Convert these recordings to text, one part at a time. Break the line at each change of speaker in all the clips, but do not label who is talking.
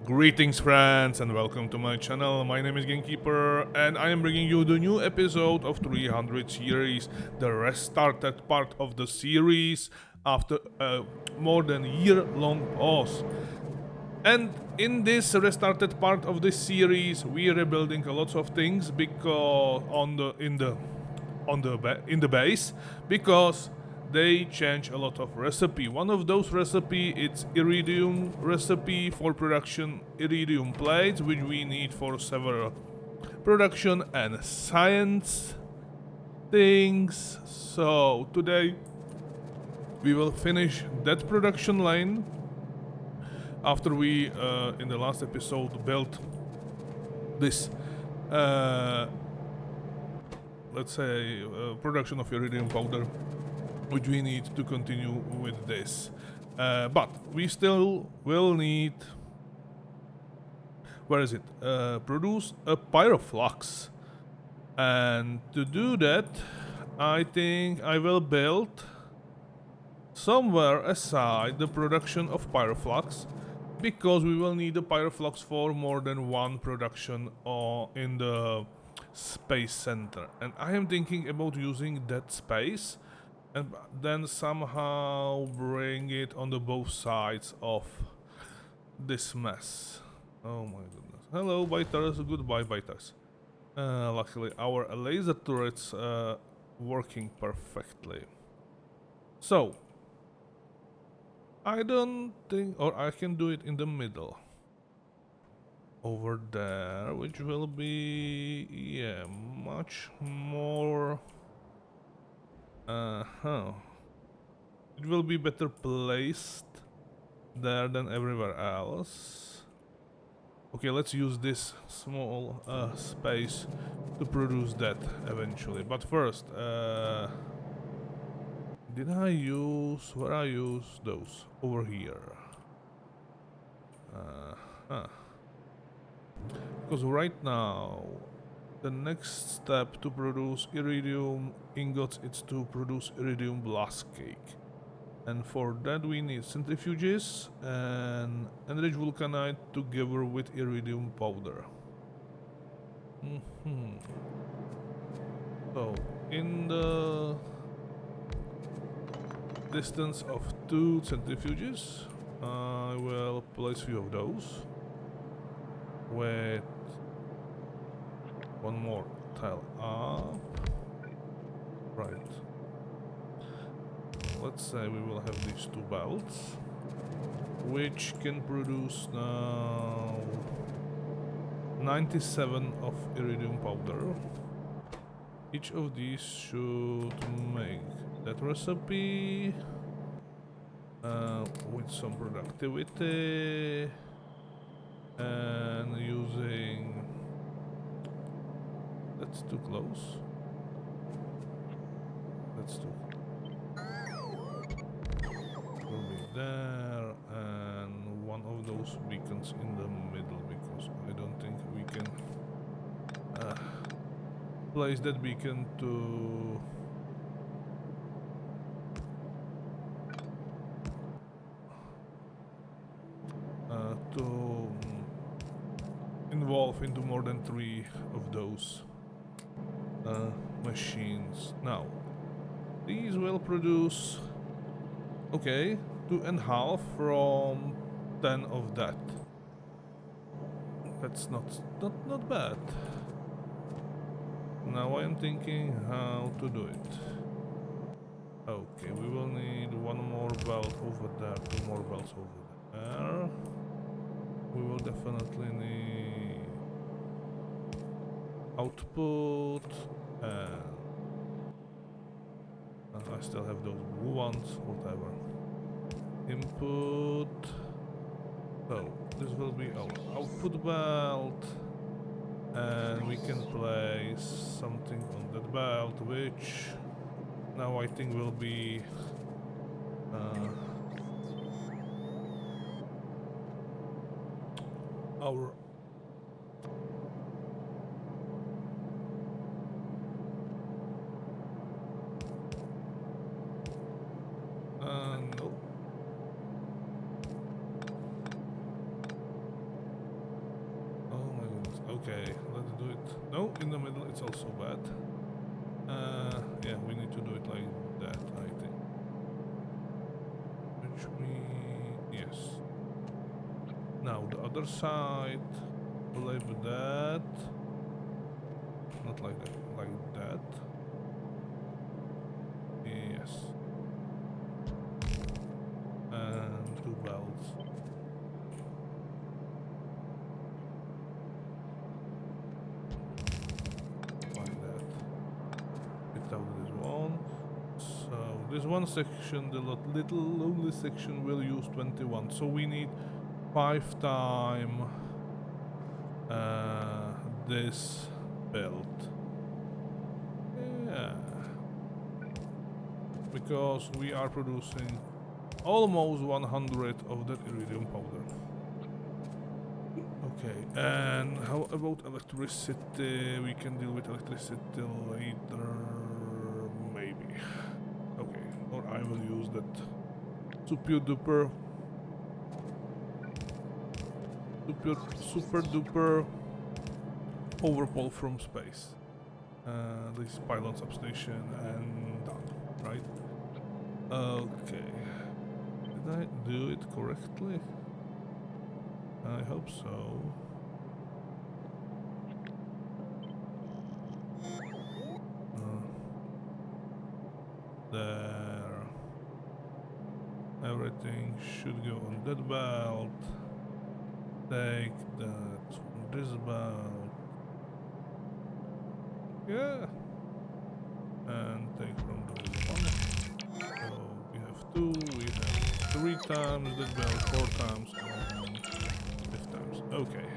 Greetings friends and welcome to my channel. My name is Gamekeeper and I am bringing you the new episode of 300 series, the restarted part of the series after a more than year-long pause. And in this restarted part of this series, we are rebuilding a lot of things because in the base because they change a lot of recipe. One of those recipe it's iridium recipe for production iridium plates, which we need for several production and science things. So today we will finish that production line after we in the last episode built this let's say production of iridium powder, which we need to continue with this. But we still will need, where is it? Produce a pyroflux. And to do that, I think I will build somewhere aside the production of pyroflux, because we will need a pyroflux for more than one production in the space center. And I am thinking about using that space and then somehow bring it on the both sides of this mess. Oh my goodness. Hello biters, goodbye biters. Luckily our laser turrets working perfectly. So I don't think, or I can do it in the middle over there, which will be, yeah, much more it will be better placed there than everywhere else. Okay, let's use this small space to produce that eventually. But first, did I use... where I use those? Over here. Because right now, the next step to produce iridium ingots is to produce iridium blast cake. And for that we need centrifuges and enriched vulcanite together with iridium powder. So, in the distance of 2 centrifuges, I will place few of those with one more tile up. Right. Let's say we will have these 2 belts, which can produce now 97 of iridium powder. Each of these should make that recipe with some productivity and using... that's too close. That's too... will be there, and one of those beacons in the middle, because I don't think we can place that beacon to involve into more than 3 of those machines. Now, these will produce, okay, 2.5 from 10 of that. That's not bad. Now I am thinking how to do it. Okay, we will need 1 more belt over there, 2 more belts over there. We will definitely need output, and I still have those blue ones, whatever. Input. So this will be our output belt, and we can place something on that belt, which now I think will be our no. No, in the middle it's also bad. Yeah, we need to do it like that, I think. Which yes. Now the other side, like that. Not like that, like that. Yes. And 2 belts. Like that. Get out this one. So this one section, the little lonely section, will use 21. So we need 5 times this belt. Yeah. Because we are producing almost 100 of that iridium powder. Okay, and how about electricity? We can deal with electricity later, maybe. Okay, or I will use that super duper overpull from space. This pylon substation and done, right? Okay. Did I do it correctly? I hope so. There. Everything should go on that belt. Take that from this belt. Yeah. And take from this one. So we have 2, we have 3 times that belt, 4 times, and 5 times. Okay.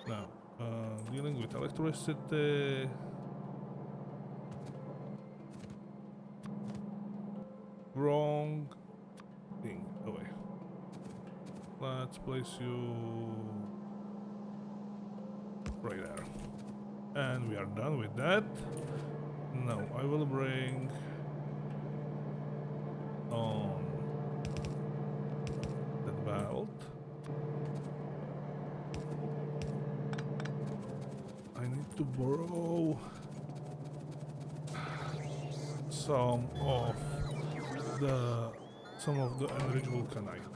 Now, dealing with electricity. Wrong thing. Away. Let's place you right there. And we are done with that. Now I will bring on that belt. I need to borrow some of the enriched vulcanite.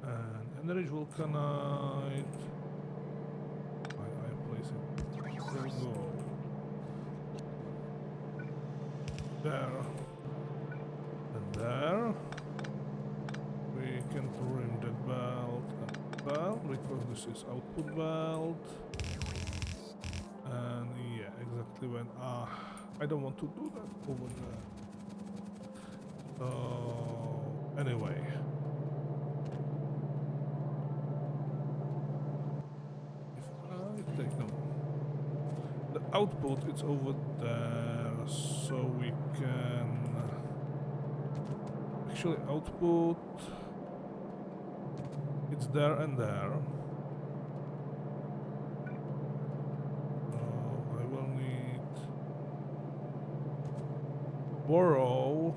And enriched vulcanite. I place it. There we go. There. And there. We can trim that belt and belt because this is output belt. And yeah, exactly when I don't want to do that over there. So anyway. If I take no. The output is over there, so we can actually output it's there and there. I will need borrow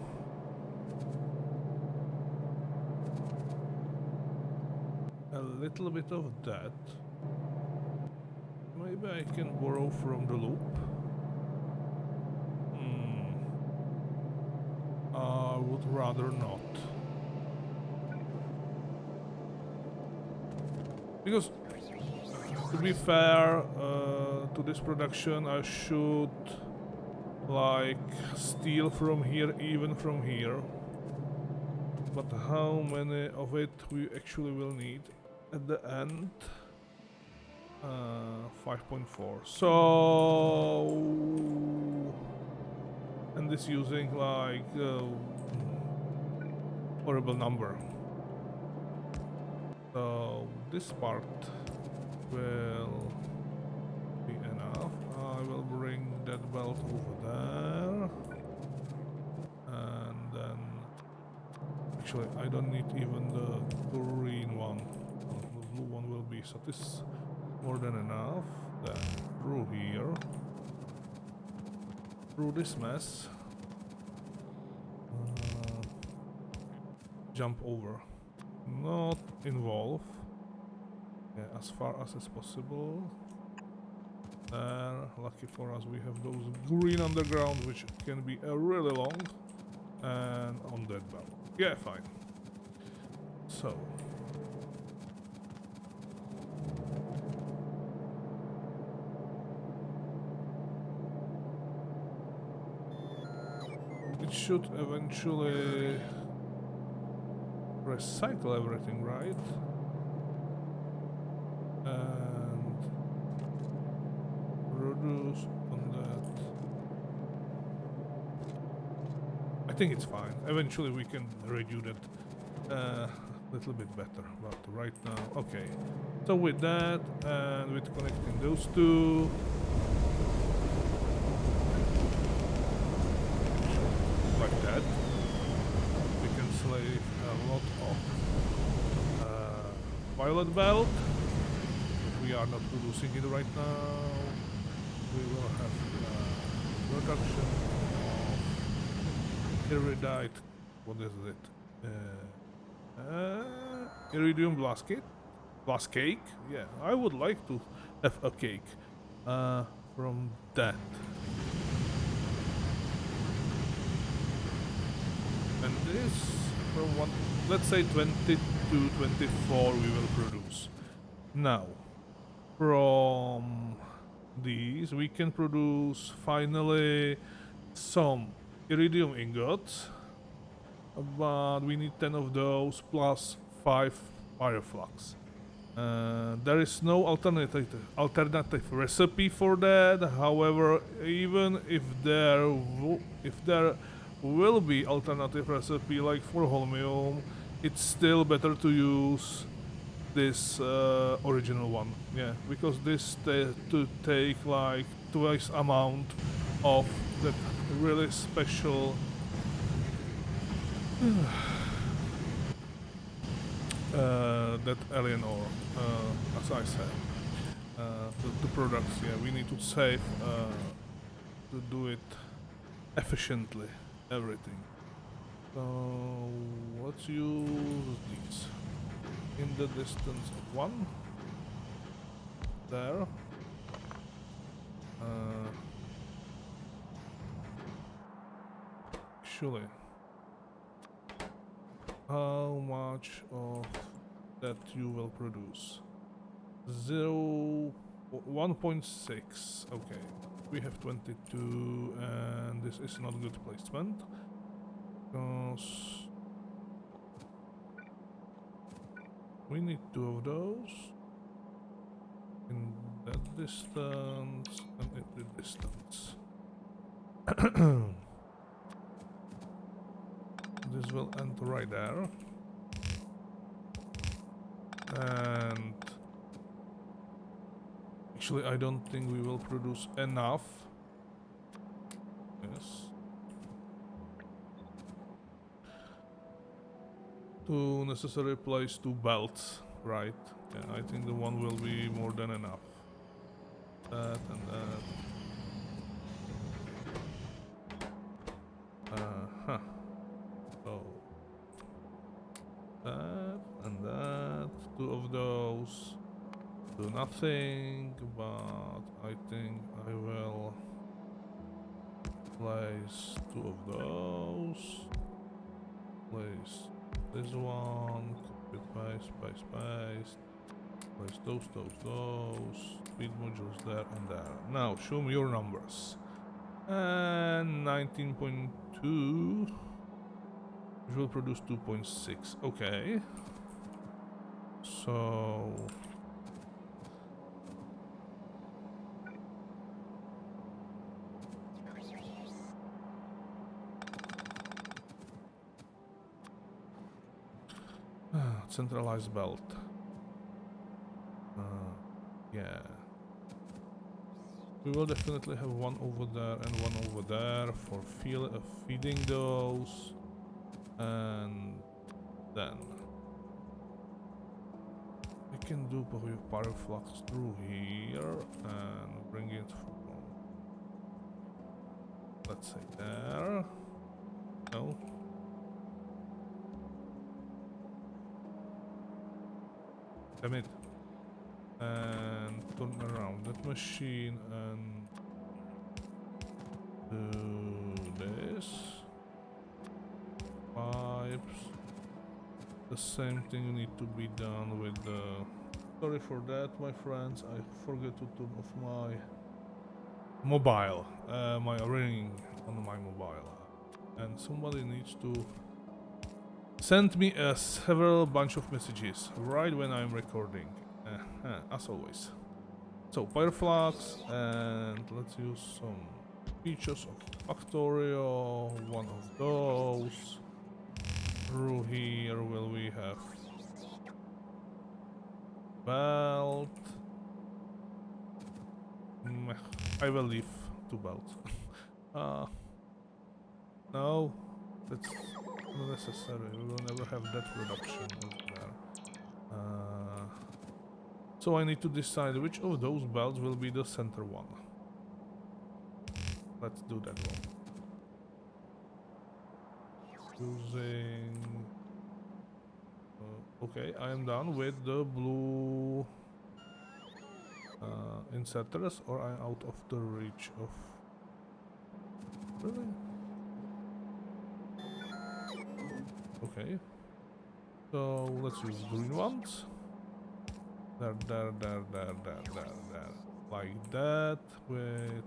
a little bit of that. Maybe I can borrow from the loop. I would rather not. Because, to be fair to this production, I should like steal from here, even from here. But how many of it we actually will need at the end? 5.4. So, and this using like horrible number. So this part will be enough. I will bring that belt over there, and then actually I don't need even the green one. The blue one will be, so this more than enough. Then through here, through this mess, jump over, not involve. Yeah, as far as is possible. Lucky for us, we have those green underground, which can be really long. And on that belt. Yeah, fine. So. It should eventually recycle everything, right? And produce on that. I think it's fine. Eventually we can redo that a little bit better, but right now, okay. So with that, and with connecting those two, like that, we can slave a lot of violet belt. We are not producing it right now. We will have production of iridite. What is it? Iridium blast cake. Blast cake? Yeah, I would like to have a cake from that. And this from one, let's say 20 to 24 we will produce. Now, from these we can produce finally some iridium ingots, but we need 10 of those plus 5 fireflux. There is no alternative recipe for that. However, even if there will be alternative recipe like for holmium, it's still better to use this original one. Yeah, because this to take like twice amount of that really special that alien ore, as I said. The products, yeah, we need to save to do it efficiently, everything. So let's use these. In the distance of one. There. Actually, how much of that you will produce? 1.6. Okay, we have 22, and this is not good placement because we need 2 of those in that distance and in the distance. This will end right there. And actually I don't think we will produce enough. Yes. To necessarily place 2 belts, right? Yeah, I think the one will be more than enough. That and that. So that and that. 2 of those. Do nothing, but I think I will place 2 of those. Place this one. Copy, paste, paste, paste. Place those. Speed modules there and there. Now, show me your numbers. And 19.2. Which will produce 2.6. Okay. So... centralized belt. Yeah. We will definitely have one over there and one over there for feeding those. And then we can do PowerFlux through here and bring it from, let's say, there. No. Damn it. and turn around that machine and do this. Pipes. The same thing need to be done with the... Sorry for that, my friends. I forget to turn off my mobile, my ring on my mobile, and somebody needs to send me a several bunch of messages right when I'm recording, as always. So Fireflux, and let's use some features of Factorio, one of those. Through here will we have belt. I will leave 2 belts. No, that's not necessary. We will never have that reduction over there. So I need to decide which of those belts will be the center one. Let's do that one. Using... okay, I am done with the blue inserters, or I'm out of the reach of... Really? Okay. So let's use green ones. There. Like that, with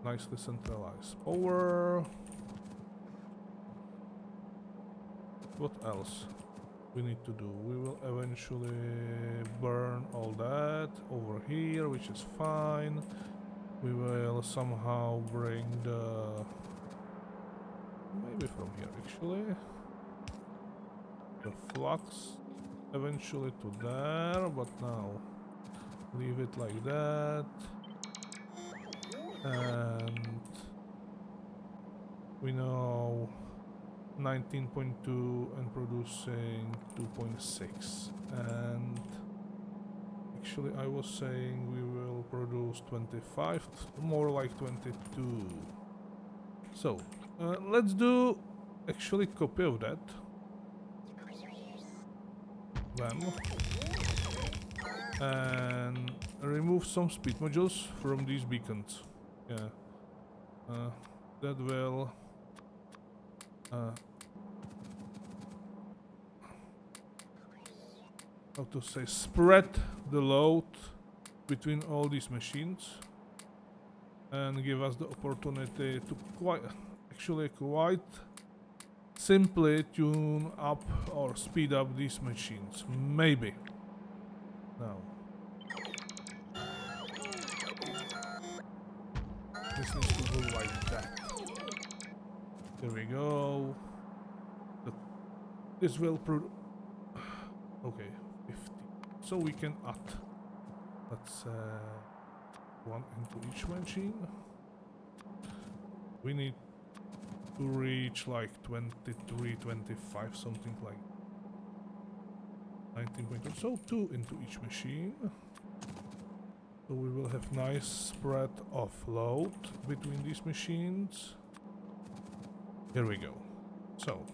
nicely centralized power. What else we need to do? We will eventually burn all that over here, which is fine. We will somehow bring the... maybe from here actually. The flux eventually to there, but now leave it like that. And we know 19.2 and producing 2.6, and actually I was saying we will produce 25, more like 22. So let's do actually copy of that. Bam. And remove some speed modules from these beacons. Yeah. That will... how to say, spread the load between all these machines and give us the opportunity to quite simply tune up or speed up these machines. Maybe. Now. This needs to go like that. There we go. This will produce... okay, 50. So we can add, let's one into each machine. We need to reach like 23, 25, something like 19.2. So 2 into each machine. So we will have nice spread of load between these machines. Here we go. So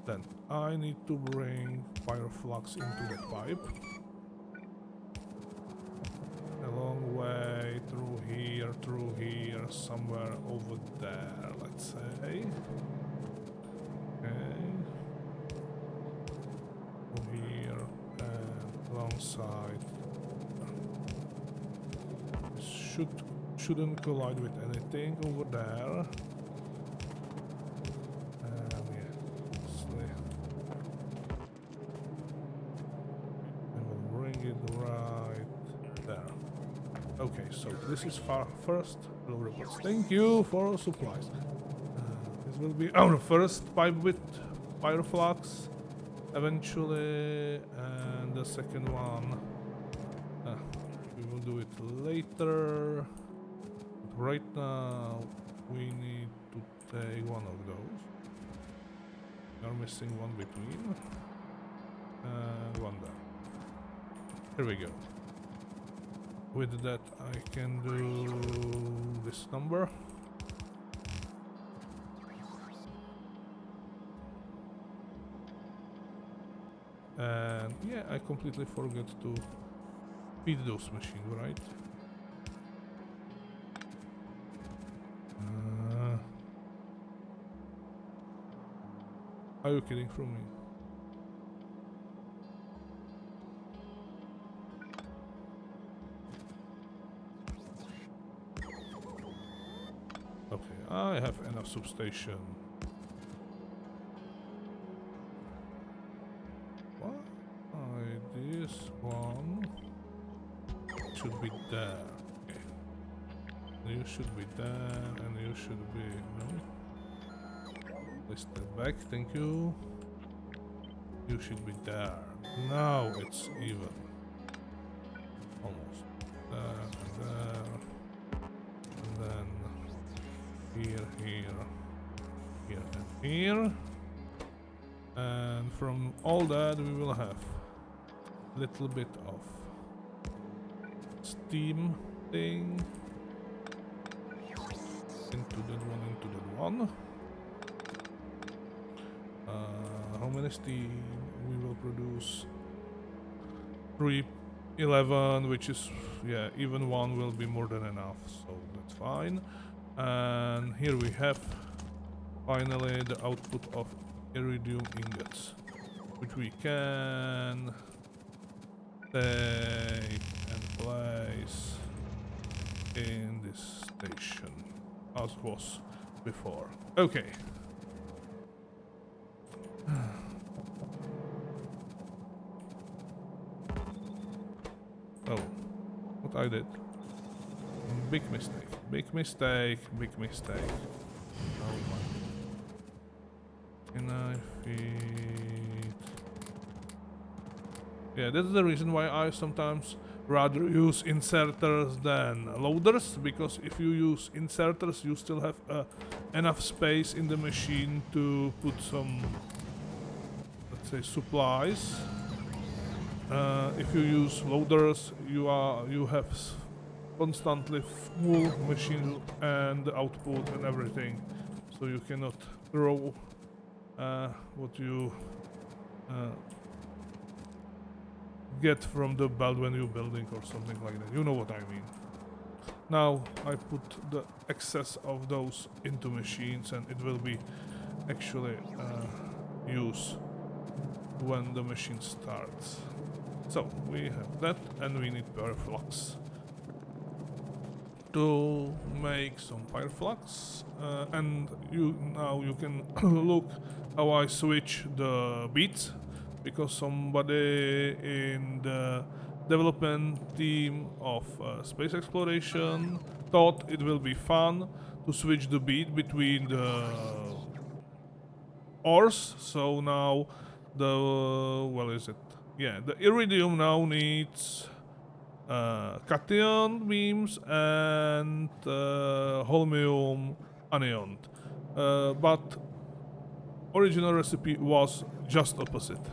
then I need to bring Fireflux into the pipe. A long way through here, somewhere over there, let's say. Okay. Over here and alongside. Shouldn't collide with anything over there. Okay, so this is first reports. Thank you for supplies. This will be our first pipe with Fireflux eventually, and the second one we will do it later. But right now we need to take one of those. We are missing one between and one there. Here we go. With that I can do this number. And yeah, I completely forgot to feed those machines, right? Are you kidding from me? Okay, I have enough substation. What? This one should be there. Okay. You should be there, and you should be... No? Place that back, thank you. You should be there. Now it's even. Almost. There, and there. And then... Here, and here. And from all that we will have a little bit of steam thing. Into that one. How many steam we will produce? 311, which is, yeah, even one will be more than enough, so that's fine. And here we have finally the output of iridium ingots, which we can take and place in this station as was before. Okay. Oh, what I did. Big mistake. Big mistake. Oh my. Can I feed? Yeah, that's the reason why I sometimes rather use inserters than loaders, because if you use inserters you still have enough space in the machine to put some, let's say, supplies. If you use loaders, you have constantly full machine and output and everything, so you cannot throw what you get from the belt when you're building or something like that. You know what I mean. Now I put the excess of those into machines, and it will be actually used when the machine starts. So we have that, and we need Pyroflux to make some Pyroflux, and now you can look how I switch the beats, because somebody in the development team of space exploration thought it will be fun to switch the beat between the ores. So now the the iridium now needs cation beams and holmium anioned, but original recipe was just opposite.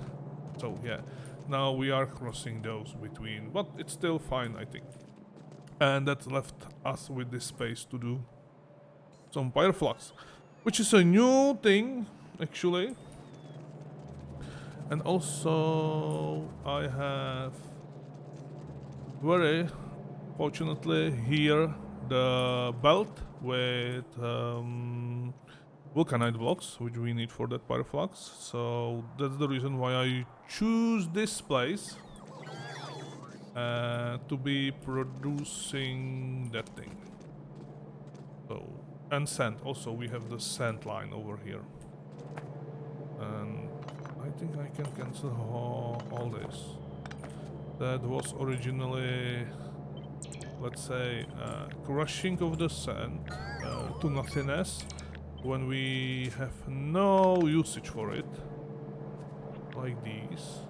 So yeah, now we are crossing those between, but it's still fine, I think. And that left us with this space to do some Pyroflux, which is a new thing actually. And also I have, very fortunately, here the belt with vulcanite blocks, which we need for that Pyroflux. So that's the reason why I choose this place to be producing that thing. So, and sand. Also, we have the sand line over here. And I think I can cancel all this. That was originally, let's say, crushing of the sand to nothingness when we have no usage for it, like these.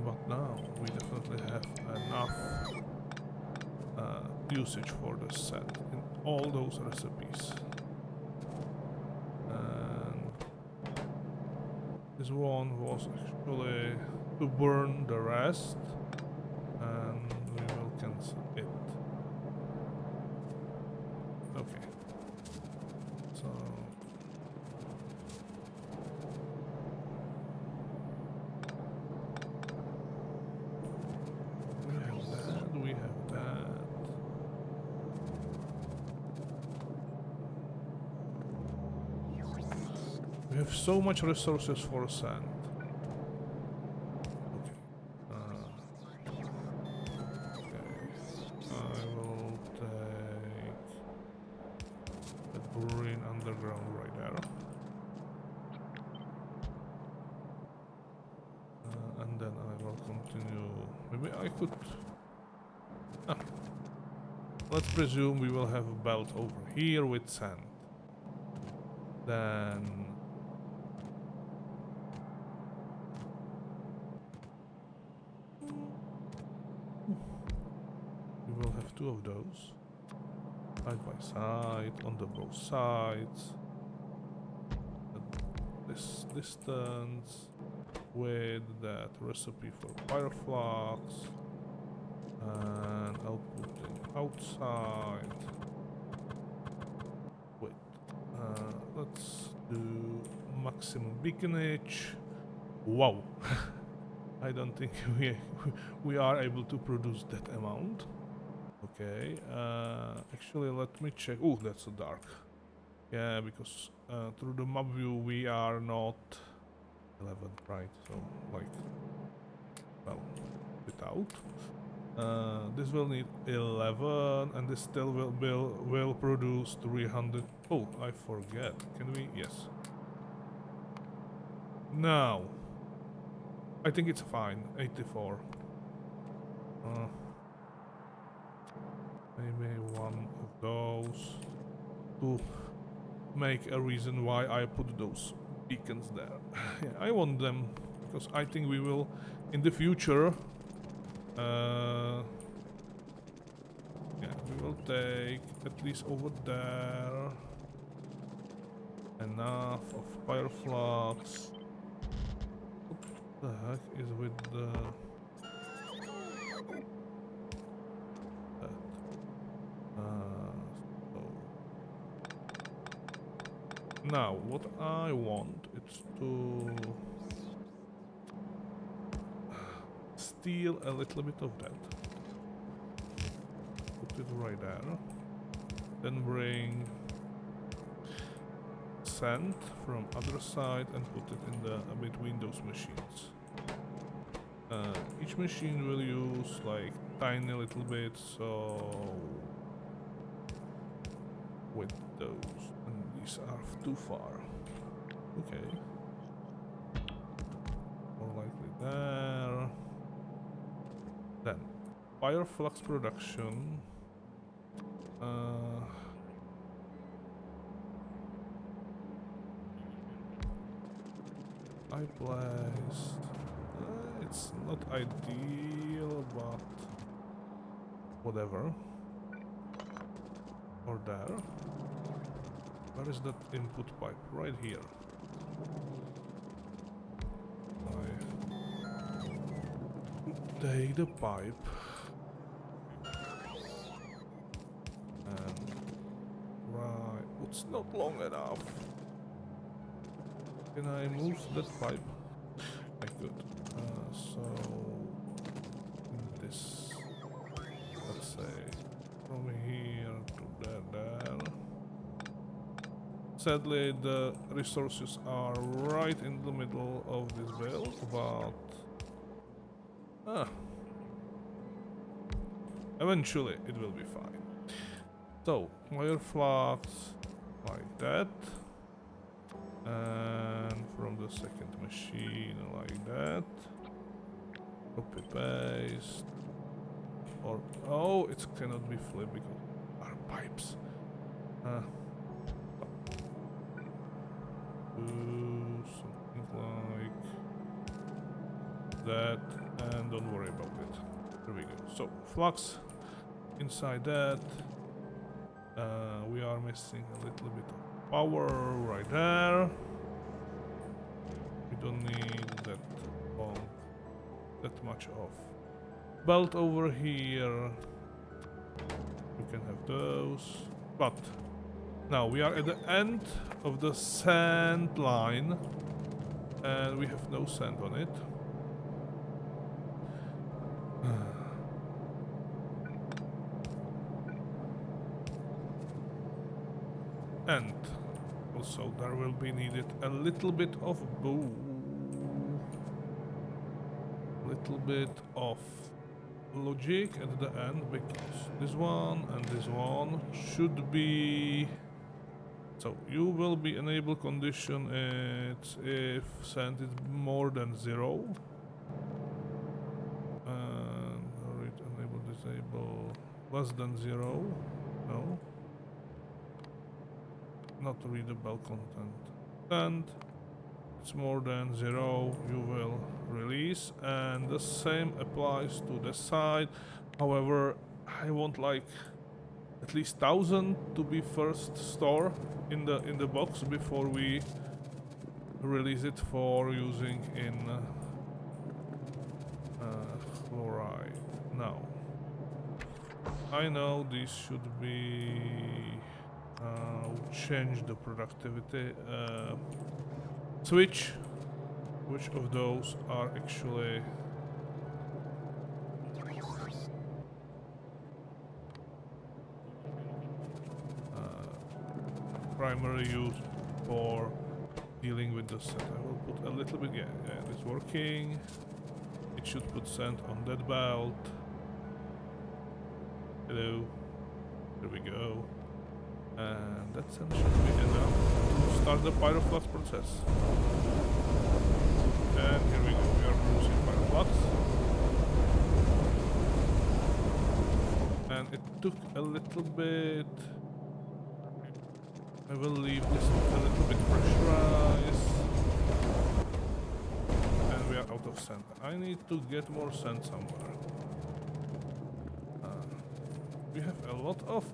But now we definitely have enough usage for the sand in all those recipes. And this one was actually to burn the rest, and we will cancel it. Okay. So We have so much resources for sand. I will take the green underground right there. And then I will continue. Maybe I could... Let's presume we will have a belt over here with sand. Then... we will have two of those. Side by side, on the both sides. At this distance. With that recipe for Pyroflux. And I'll put it outside. Wait. Let's do maximum beaconage. Wow. I don't think we are able to produce that amount. Okay. Actually, let me check. Oh, that's so dark. Yeah, because through the map view we are not 11, right? So, like, well, without. This will need 11, and this still will produce 300. Oh, I forget. Can we? Yes. Now, I think it's fine. 84. Maybe one of those to make a reason why I put those beacons there. Yeah, I want them because I think we will in the future. Yeah, we will take at least over there enough of Pyroflux. What the heck is with the... Now, what I want is to steal a little bit of that. Put it right there. Then bring sand from other side and put it in the between those machines. Each machine will use like tiny little bit, so with those. These are too far. Okay. More likely there. Then, Pyroflux production. I placed. It's not ideal, but whatever. Or there. Where is that input pipe? Right here. I take the pipe and right. It's not long enough. Can I move that pipe? I could. So this, let's say, from here to there. Sadly, the resources are right in the middle of this build, but eventually it will be fine. So, Pyroflux like that, and from the second machine like that. Copy paste, or oh, it cannot be flipped because our pipes. Something like that, and don't worry about it. There we go. So flux inside that. We are missing a little bit of power right there. We don't need that much of belt over here. We can have those, but now we are at the end of the sand line and we have no sand on it. And Also, there will be needed a little bit of little bit of logic at the end, because this one and this one should be. So you will be enable condition it's if send is more than 0. And read enable disable less than 0. No. Not readable content. And it's more than 0, you will release, and the same applies to the side. However, I want like at least 1000 to be first stored in the box before we release it for using in chloride. Now, I know this should be change the productivity switch. Which of those are actually primary use for dealing with the set? I will put a little bit, yeah, it's working. It should put sand on that belt. Hello, there we go. And that sand should be enough to start the pyroflux process. And here we go, we are producing pyroflux. And it took a little bit. I will leave this a little bit pressurized. And we are out of sand. I need to get more sand somewhere. We have a lot of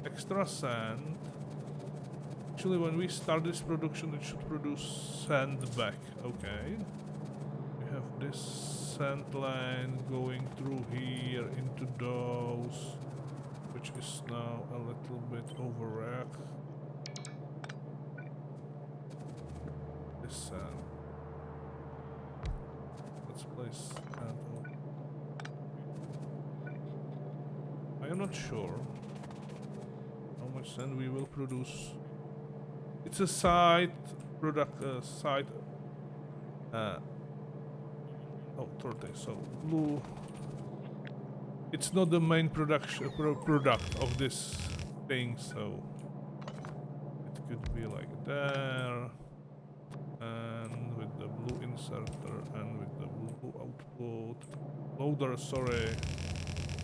extra sand. Actually, when we start this production, it should produce sand back. Okay. We have this sand line going through here into those, which is now a little bit overwrapped. This sand. Let's place sand on. I am not sure how much sand we will produce. It's a side product, side. Oh, torte. So blue. It's not the main production product of this thing, so it could be like there, and with the blue inserter and with the blue output loader. Sorry,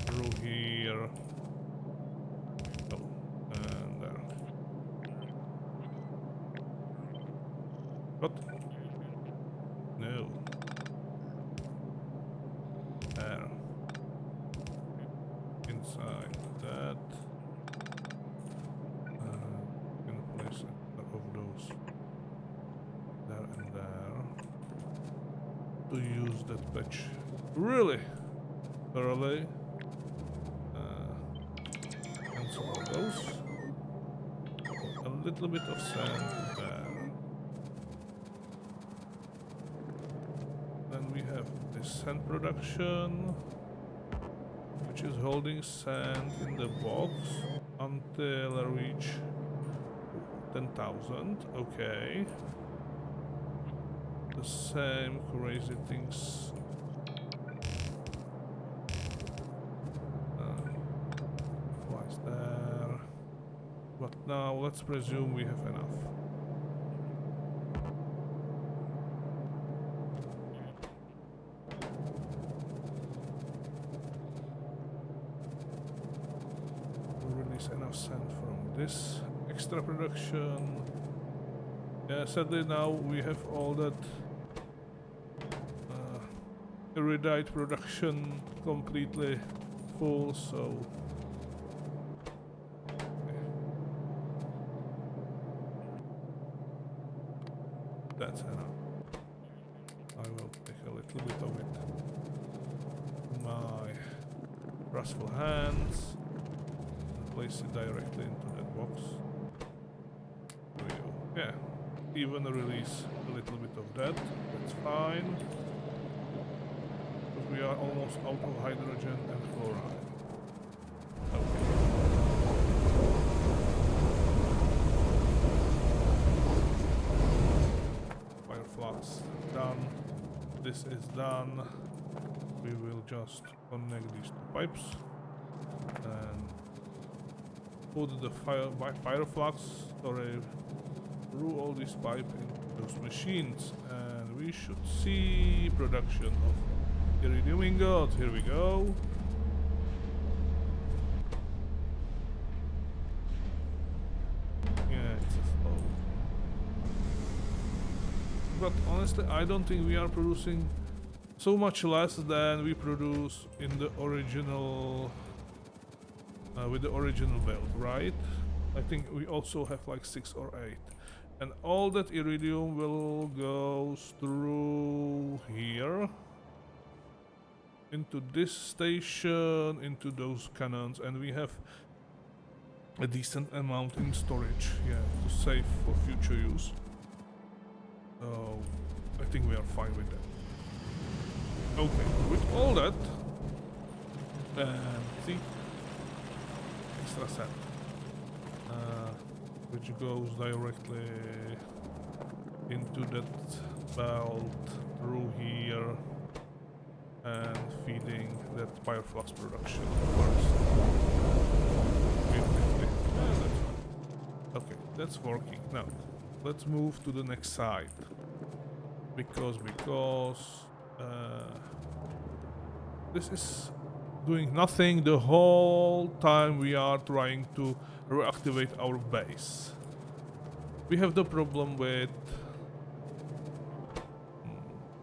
through here. Oh, and there. What? No. There. Inside that. In place of those. There and there. To use that patch. Really? Thoroughly. Cancel all those. A little bit of sand there. Then we have this sand production, which is holding sand in the box until I reach 10,000. Okay. The same crazy things. What's there? But now let's presume we have enough. Enough sand from this extra production. Yeah, sadly now we have all that Iridite production completely full, so that's enough. I will take a little bit of it. My restful hands. Place it directly into that box. There we go. Yeah, even release a little bit of that. That's fine. But we are almost out of hydrogen and chloride. Okay. this is done, we will just connect these two pipes and put the pyroflux through all these pipes into those machines, and we should see production of iridium ingots. Here we go. Yeah, it's a slow. But honestly, I don't think we are producing so much less than we produce in the original with the original build, right? I think we also have like 6 or 8, and all that iridium will go through here into this station, into those cannons, and we have a decent amount in storage, yeah, to save for future use. So I think we are fine with that. Okay, with all that, see, extra set, which goes directly into that belt through here and feeding that pyroflux production first. Okay, that's working. Now, let's move to the next side. Because this is doing nothing the whole time we are trying to reactivate our base. We have the problem with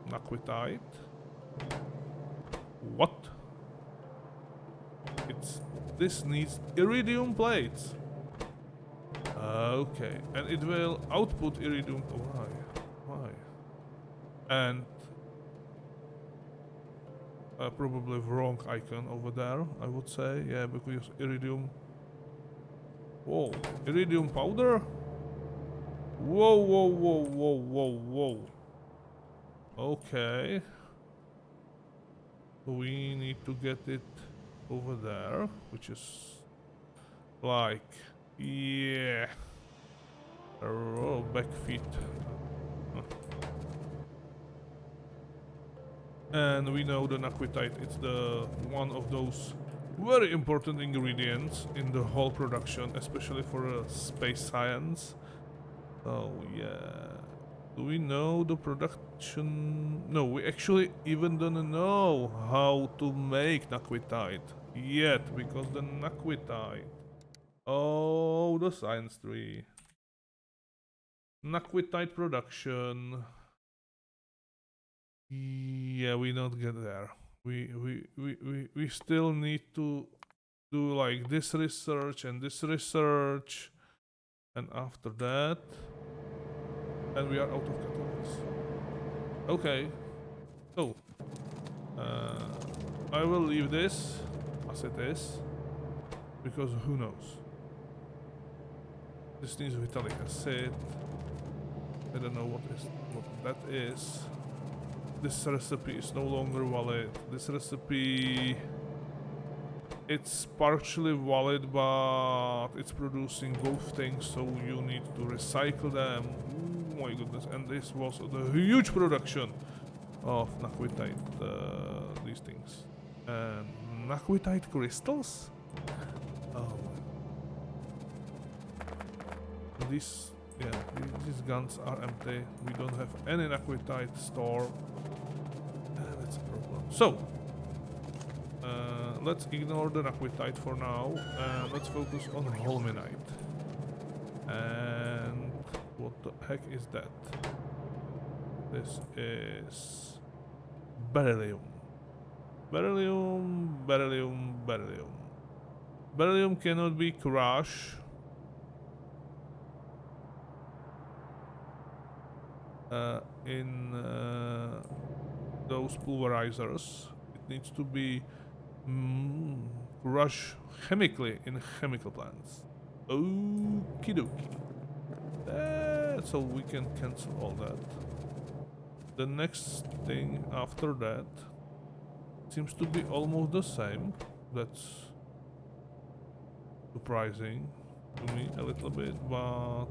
naquitite. What? This needs iridium plates. Okay, and it will output iridium. Why? And probably wrong icon over there, I would say. Yeah, because iridium. Whoa, iridium powder? Whoa. Okay. We need to get it over there, which is like, yeah. Oh, back feet. And we know the naquitite, it's the one of those very important ingredients in the whole production, especially for space science. So yeah, do we know the production? No, we actually even don't know how to make naquitite yet, because the naquitite, oh, the science tree, naquitite production. Yeah, we don't get there. We still need to do like this research and this research, and after that, and we are out of catalysts. Okay, so I will leave this as it is, because who knows? This needs vitalic acid. I don't know what that is. This recipe is no longer valid. This recipe, it's partially valid, but it's producing both things, so you need to recycle them. Oh my goodness, and this was the huge production of naquitite, these things. And naquitite crystals? Oh. These guns are empty. We don't have any naquitite store. That's a problem. So, let's ignore the naquitite for now, and let's focus on holminite. And what the heck is that? This is beryllium. Beryllium. Beryllium cannot be crushed. In those pulverizers, it needs to be crushed chemically in chemical plants. Okie dokie. So we can cancel all that. The next thing after that seems to be almost the same. That's surprising to me a little bit, but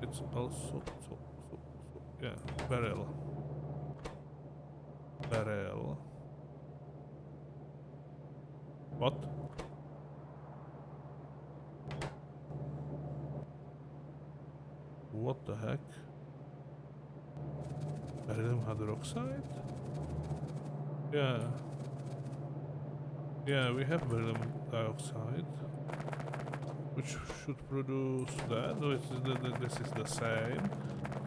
it's also so yeah, beryl. barrel. What? What the heck? Beryllium hydroxide? Yeah. Yeah, we have beryllium dioxide, which should produce that. No, this is the same.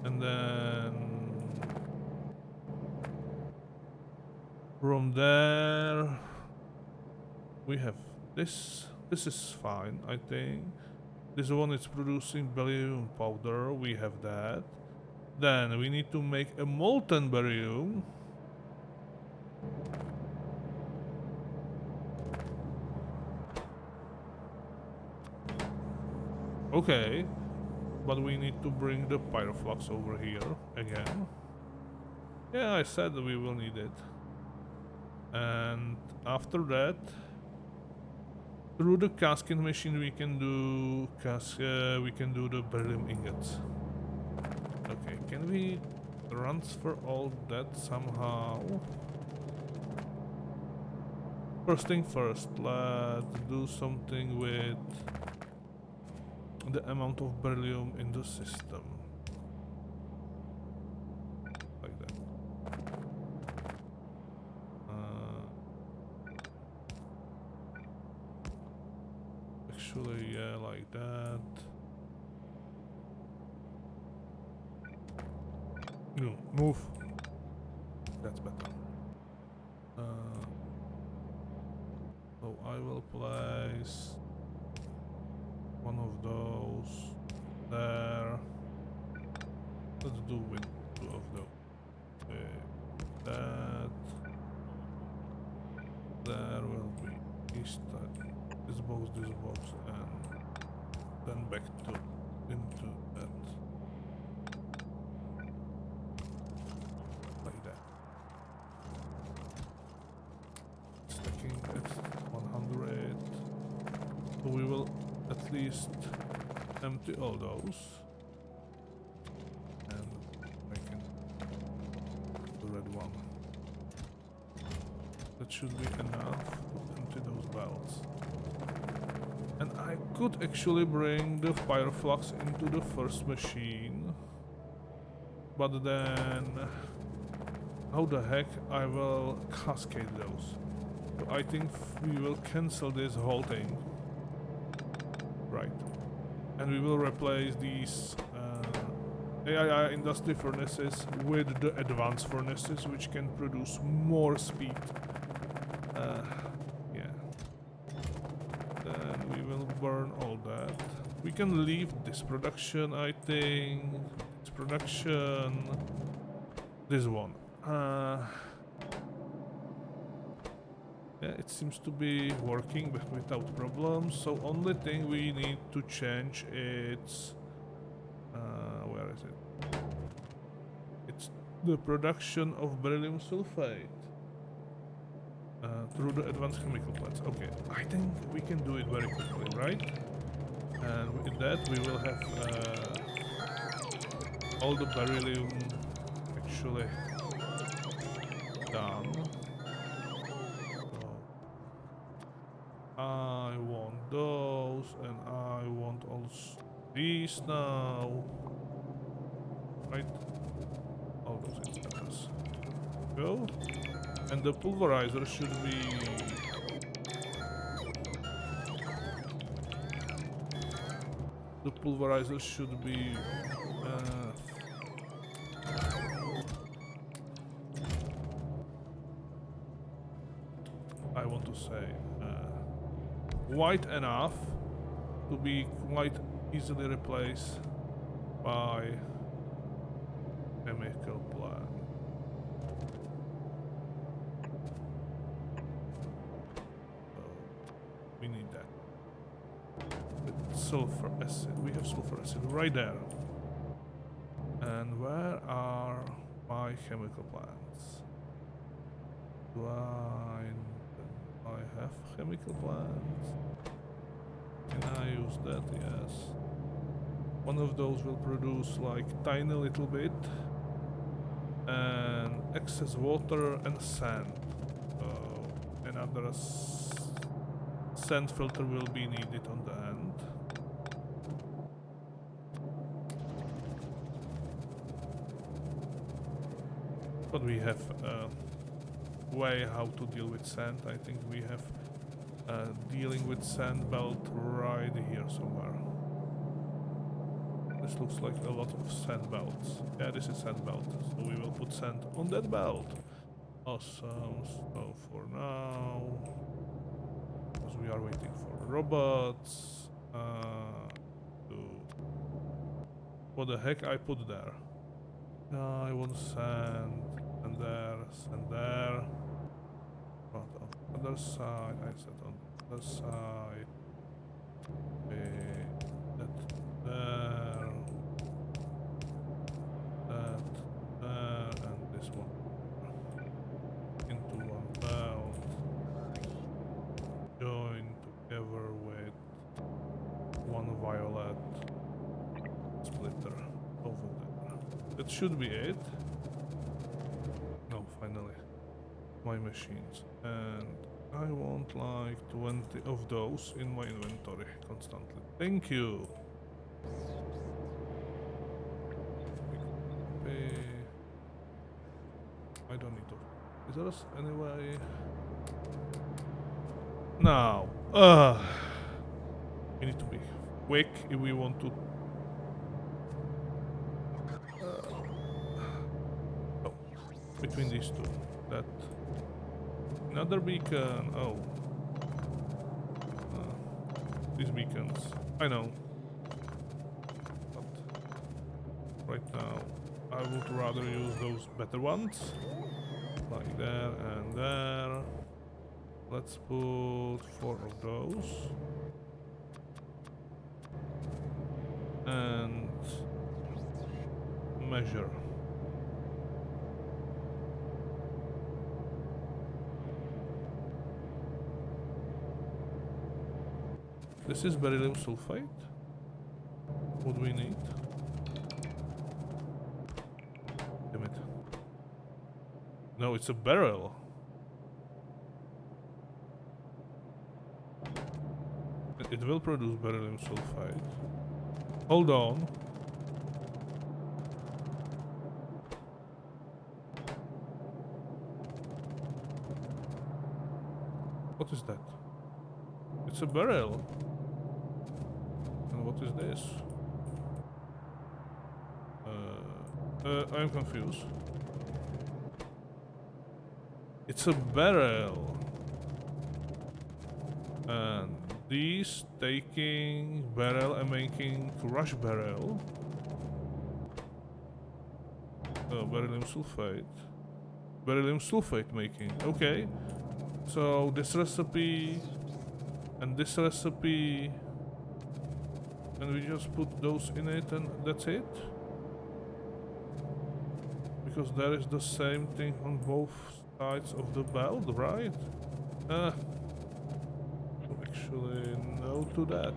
And then from there we have this. This is fine, I think. This one is producing beryllium powder. We have that. Then we need to make a molten beryllium. Okay, but we need to bring the pyroflux over here again. Yeah, I said we will need it. And after that, through the casting machine, we can do the beryllium ingots. Okay, can we transfer all that somehow? First thing first, let's do something with the amount of beryllium in the system. Like that. Actually, yeah, like that. No, move. That's better. So I will place one of those there. Let's do with two of those. That. There will be this box, and then back to into that. Like that. Stacking at 100. So we will at least empty all those and making the red one. That should be enough to empty those belts. And I could actually bring the pyroflux into the first machine, but then how the heck I will cascade those? So I think we will cancel this whole thing. Right. And we will replace these AAI industry furnaces with the advanced furnaces, which can produce more speed. Yeah. Then we will burn all that. We can leave this production, I think. This production. This one. Yeah, it seems to be working without problems. So only thing we need to change is where is it? It's the production of beryllium sulfate through the advanced chemical plants. Okay, I think we can do it very quickly, right? And with that we will have all the beryllium actually done. I want those, and I want also these now. Right? All those instances. Go. And the pulverizer should be... The pulverizer should be... I want to say... white enough to be quite easily replaced by chemical plant. So we need that. With sulfur acid. We have sulfur acid right there. And where are my chemical plants? Do I have chemical plants? Can I use that? Yes. One of those will produce like tiny little bit, and excess water and sand. So another sand filter will be needed on the end. But we have a way how to deal with sand. I think we have dealing with sand belt right here somewhere. This looks like a lot of sand belts. Yeah, this is sand belt, so we will put sand on that belt. Awesome. So for now, because we are waiting for robots. What the heck I put there? I want sand, and there, sand there. But on the other side, I said on the other side. That there. That there, and this one. Into one belt. Join together with one violet splitter over there. That should be it. No, finally. My machines. And I want like 20 of those in my inventory constantly. Thank you. I don't need to. Is there any way? Now, we need to be quick if we want to. Oh, between these two, that another beacon. Oh, these beacons. I know, but right now I would rather use those better ones, like there and there. Let's put 4 of those. And measure. This is beryllium sulfate. What do we need? Damn it. No, it's a barrel. It will produce beryllium sulfide. Hold on. What is that? It's a barrel. And what is this? I'm confused. It's a barrel. And these taking barrel and making crush barrel. Beryllium sulfate. Beryllium sulfate making. Okay. So this recipe and this recipe, and we just put those in it and that's it? Because there is the same thing on both sides of the belt, right? Actually, no to that.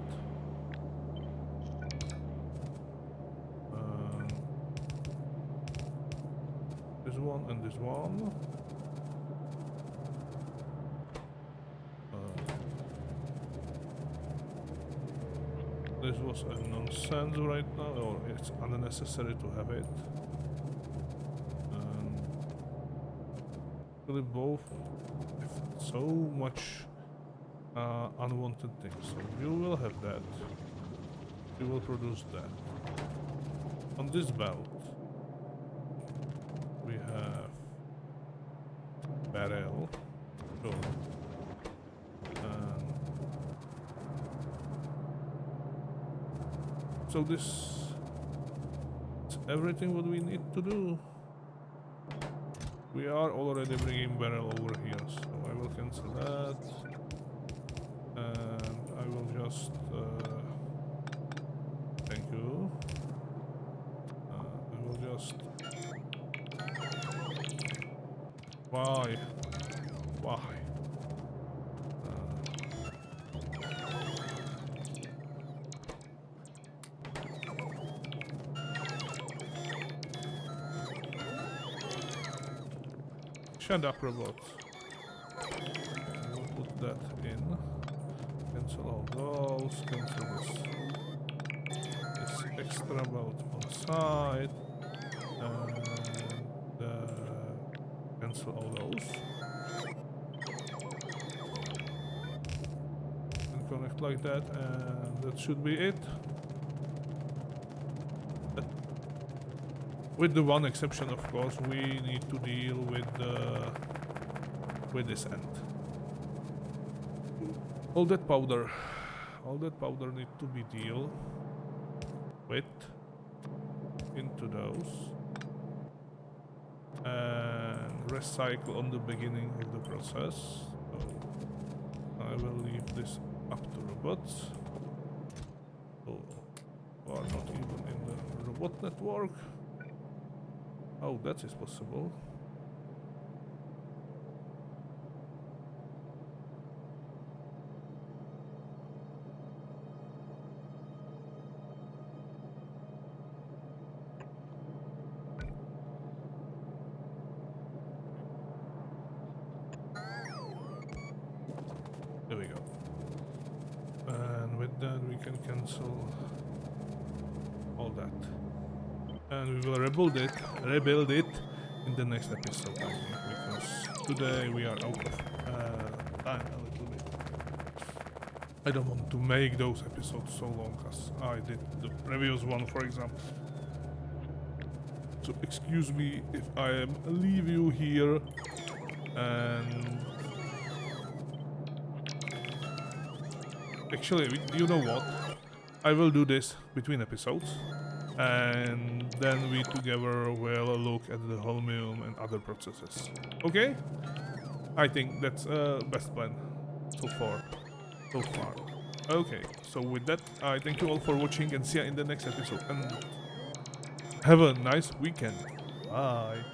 This one and this one. This was a nonsense right now, or it's unnecessary to have it. Actually, both have so much unwanted things. So you will have that. You will produce that. On this belt, we have barrel. Sure. So this is everything what we need to do. We are already bringing barrel over here, so I will cancel that. And I will just thank you. I will just why? Shut up, robot. We'll put that in. Cancel all those. Cancel this extra boat on the side. And cancel all those. And connect like that, and that should be it. With the one exception, of course, we need to deal with this end. All that powder need to be dealt with into those and recycle on the beginning of the process. So I will leave this up to robots. So we are not even in the robot network. Oh, that is possible. There we go. And with that we can cancel all that. And we will rebuild it in the next episode, I think, because today we are out of time a little bit. I don't want to make those episodes so long as I did the previous one, for example. So excuse me if I leave you here, and actually, you know what? I will do this between episodes. And then we together will look at the Holmium and other processes. Okay? I think that's best plan so far. Okay, so with that, I thank you all for watching and see you in the next episode. And have a nice weekend. Bye.